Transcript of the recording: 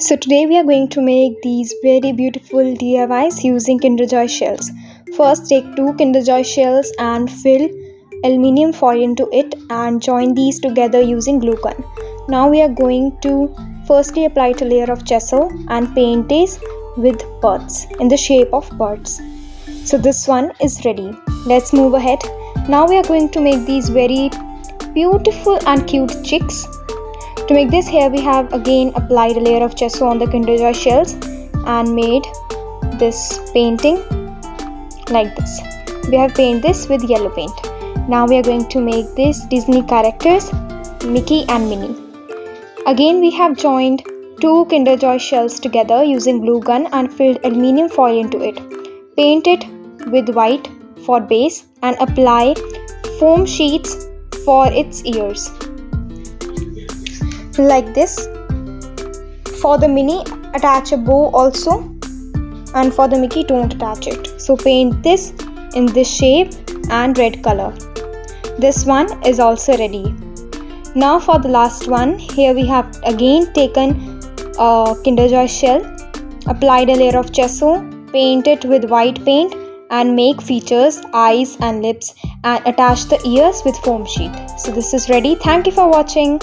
So today we are going to make these very beautiful DIYs using Kinderjoy shells. First take two Kinderjoy shells and fill aluminium foil into it and join these together using glue gun. Now we are going to firstly apply a layer of gesso and paint these with birds in the shape of birds. So this one is ready. Let's move ahead. Now we are going to make these very beautiful and cute chicks. To make this, here we have again applied a layer of gesso on the Kinderjoy shells and made this painting like this. We have painted this with yellow paint. Now we are going to make these Disney characters, Mickey and Minnie. Again we have joined two Kinderjoy shells together using glue gun and filled aluminium foil into it. Paint it with white for base and apply foam sheets for its ears. Like this. For the Minnie, attach a bow also, and for the Mickey, don't attach it. So paint this in this shape and red color. This one is also ready. Now for the last one, here we have again taken a Kinderjoy shell, applied a layer of gesso, paint it with white paint and make features, eyes and lips, and attach the ears with foam sheet. So this is ready. Thank you for watching.